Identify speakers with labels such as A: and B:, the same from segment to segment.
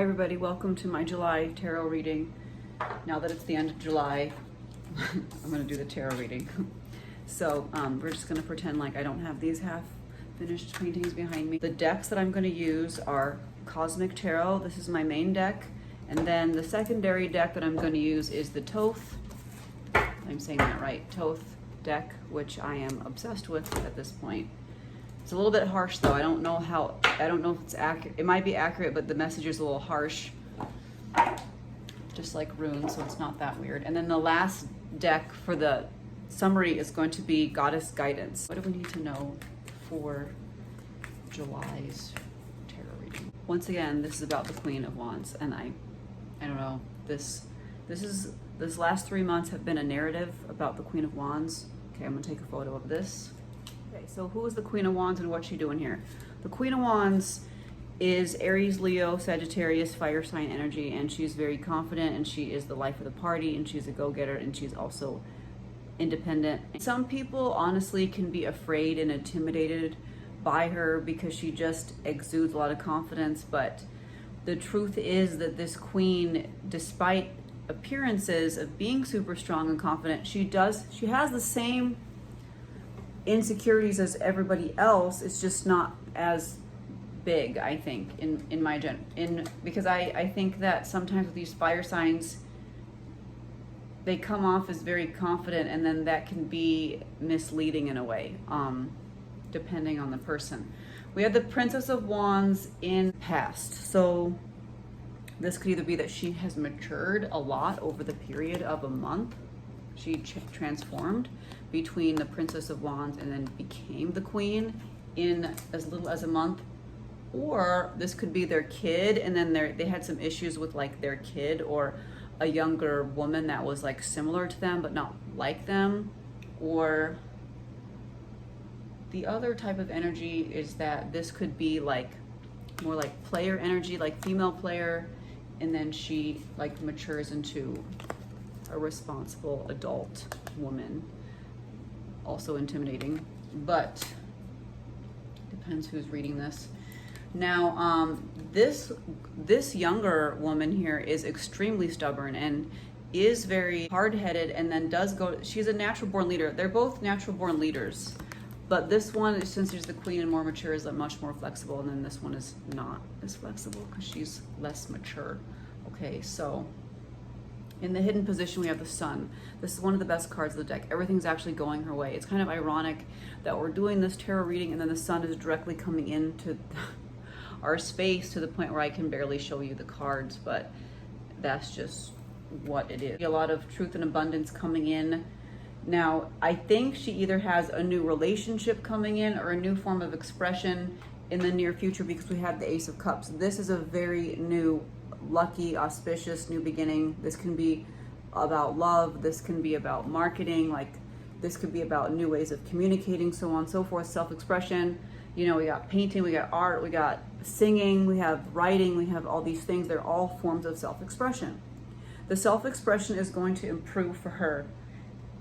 A: everybody, welcome to my July tarot reading. Now that it's the end of July, I'm going to do the tarot reading. So we're just going to pretend like I don't have these half finished paintings behind me. The decks that I'm going to use are Cosmic Tarot. This is my main deck. And then the secondary deck that I'm going to use is the Thoth. I'm saying that right, Thoth deck, which I am obsessed with at this point. It's a little bit harsh though. I don't know if it's accurate. It might be accurate, but the message is a little harsh. Just like runes, so it's not that weird. And then the last deck for the summary is going to be Goddess Guidance. What do we need to know for July's tarot reading? Once again, this is about the Queen of Wands, and I don't know, this last 3 months have been a narrative about the Queen of Wands. Okay, I'm gonna take a photo of this. Okay, so who is the Queen of Wands and what's she doing here? The Queen of Wands is Aries, Leo, Sagittarius, fire sign energy, and she's very confident, and she is the life of the party, and she's a go-getter, and she's also independent. Some people honestly can be afraid and intimidated by her because she just exudes a lot of confidence, but the truth is that this queen, despite appearances of being super strong and confident, she has the same insecurities as everybody else. It's just not as big, I think, because I think that sometimes with these fire signs, they come off as very confident, and then that can be misleading in a way, depending on the person. We have the Princess of Wands in past, so this could either be that she has matured a lot over the period of a month. She transformed between the Princess of Wands and then became the Queen in as little as a month. Or this could be their kid, and then they had some issues with like their kid or a younger woman that was like similar to them but not like them. Or the other type of energy is that this could be like more like player energy, like female player, and then she like matures into a responsible adult woman. Also intimidating, but depends who's reading this. Now, this younger woman here is extremely stubborn and is very hard-headed, and then she's a natural born leader. They're both natural born leaders, but this one, since she's the queen and more mature, is much more flexible, and then this one is not as flexible because she's less mature. Okay, so in the hidden position, we have the Sun. This is one of the best cards of the deck. Everything's actually going her way. It's kind of ironic that we're doing this tarot reading and then the Sun is directly coming into our space to the point where I can barely show you the cards, but that's just what it is. A lot of truth and abundance coming in. Now, I think she either has a new relationship coming in or a new form of expression in the near future, because we have the Ace of Cups. This is a very new, lucky, auspicious new beginning. This can be about love. This can be about marketing. Like, this could be about new ways of communicating, so on and so forth, self-expression. You know, we got painting, we got art, we got singing, we have writing, we have all these things. They're all forms of self-expression. The self-expression is going to improve for her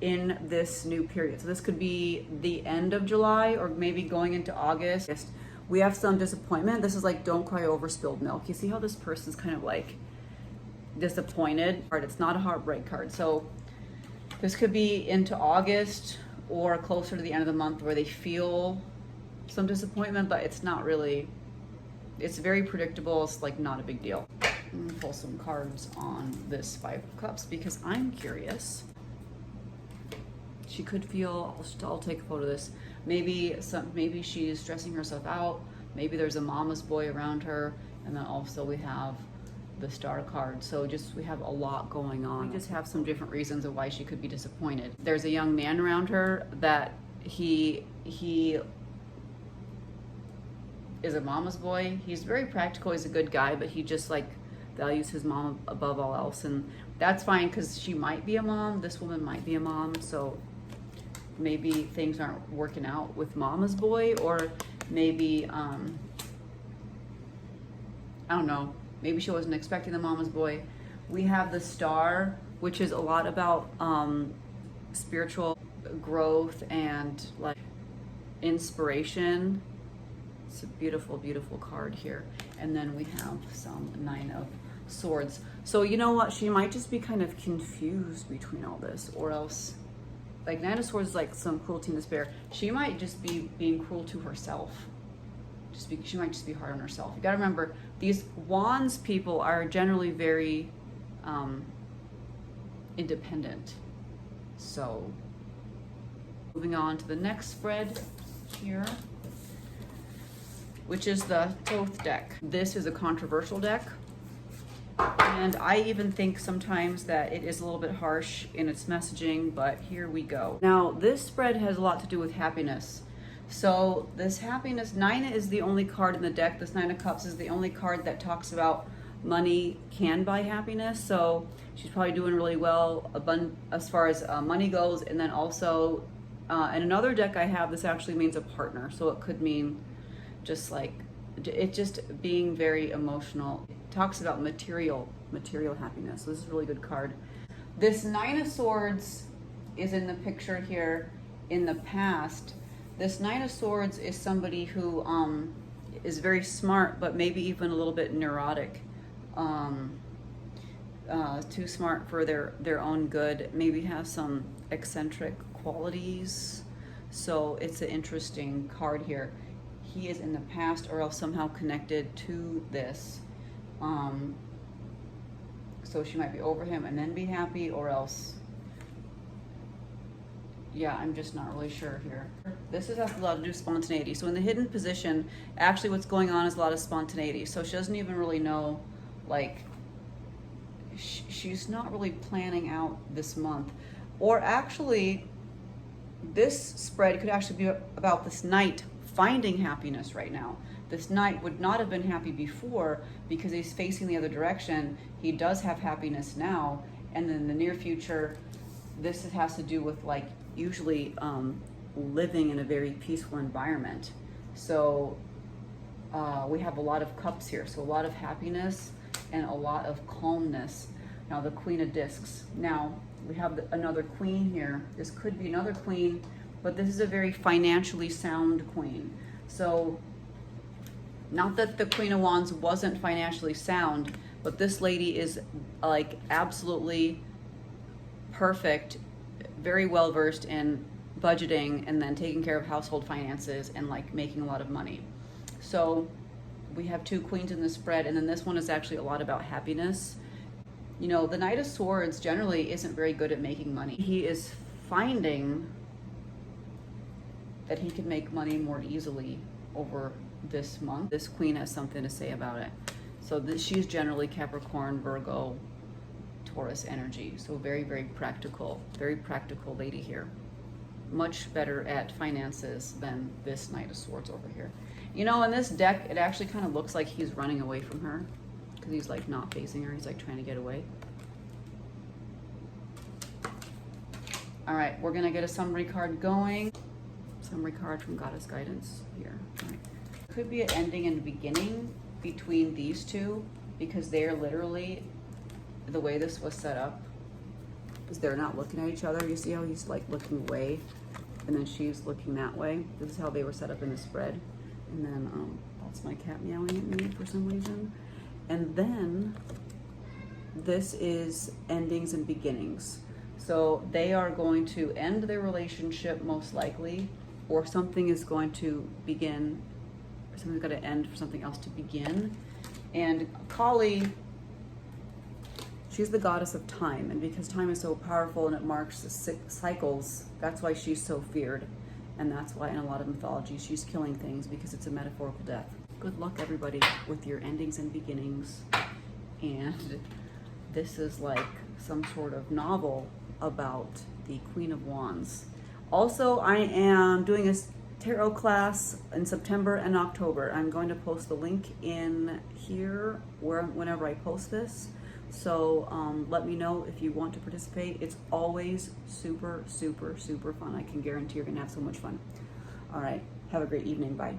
A: in this new period. So this could be the end of July or maybe going into August. We have some disappointment. This is like don't cry over spilled milk. You see how this person's kind of like disappointed? It's not a heartbreak card. So this could be into August or closer to the end of the month where they feel some disappointment, but it's not really, it's very predictable. It's like not a big deal. I'm gonna pull some cards on this Five of Cups because I'm curious. She could feel, I'll take a photo of this. Maybe she's stressing herself out. Maybe there's a mama's boy around her. And then also we have the Star card. So we have a lot going on. We just have some different reasons of why she could be disappointed. There's a young man around her that he is a mama's boy. He's very practical. He's a good guy, but he just like values his mom above all else. And that's fine because she might be a mom. This woman might be a mom. So maybe things aren't working out with mama's boy, or maybe, I don't know, maybe she wasn't expecting the mama's boy. We have the Star, which is a lot about spiritual growth and like inspiration. It's a beautiful, beautiful card here. And then we have some Nine of Swords. So you know what? She might just be kind of confused between all this, or else, like Nine of Swords is like some cruelty and despair. She might just be being cruel to herself. She might just be hard on herself. You gotta remember, these Wands people are generally very independent. So moving on to the next spread here, which is the Thoth deck. This is a controversial deck, and I even think sometimes that it is a little bit harsh in its messaging, but here we go. Now, this spread has a lot to do with happiness. So this happiness, Nine is the only card in the deck. This Nine of Cups is the only card that talks about money can buy happiness. So she's probably doing really well as far as money goes. And then also in another deck I have, this actually means a partner. So it could mean just like, it just being very emotional. It talks about material happiness. So this is a really good card. This Nine of Swords is in the picture here in the past. This Nine of Swords is somebody who is very smart, but maybe even a little bit neurotic. Too smart for their own good. Maybe have some eccentric qualities. So it's an interesting card here. He is in the past, or else somehow connected to this. So she might be over him and then be happy, or else, yeah, I'm just not really sure here. This has a lot to do with spontaneity. So in the hidden position, actually what's going on is a lot of spontaneity. So she doesn't even really know, like, she's not really planning out this month. Or actually, this spread could actually be about this knight finding happiness right now. This knight would not have been happy before because he's facing the other direction. He does have happiness now, and then in the near future, this has to do with like usually living in a very peaceful environment. So we have a lot of cups here, so a lot of happiness and a lot of calmness. Now the Queen of Discs. Now we have another queen here. This could be another queen, but this is a very financially sound queen. So not that the Queen of Wands wasn't financially sound, but this lady is like absolutely perfect, very well versed in budgeting and then taking care of household finances and like making a lot of money. So we have two queens in the spread, and then this one is actually a lot about happiness. You know, the Knight of Swords generally isn't very good at making money. He is finding that he can make money more easily over this month. This queen has something to say about it. So she's generally Capricorn, Virgo, Taurus energy. So very, very practical lady here. Much better at finances than this Knight of Swords over here. You know, in this deck, it actually kind of looks like he's running away from her because he's like not facing her. He's like trying to get away. All right, we're gonna get a summary card going. Summary card from Goddess Guidance here. All right. Could be an ending and beginning between these two because they're literally, the way this was set up is they're not looking at each other. You see how he's like looking away and then she's looking that way. This is how they were set up in the spread. And then that's my cat meowing at me for some reason. And then this is endings and beginnings. So they are going to end their relationship most likely, or something is going to begin, or something's got to end for something else to begin. And Kali, she's the goddess of time, and because time is so powerful and it marks the cycles, that's why she's so feared. And that's why in a lot of mythologies she's killing things, because it's a metaphorical death. Good luck everybody with your endings and beginnings. And this is like some sort of novel about the Queen of Wands. Also, I am doing a tarot class in September and October. I'm going to post the link in here whenever I post this. So let me know if you want to participate. It's always super, super, super fun. I can guarantee you're gonna have so much fun. All right, have a great evening, bye.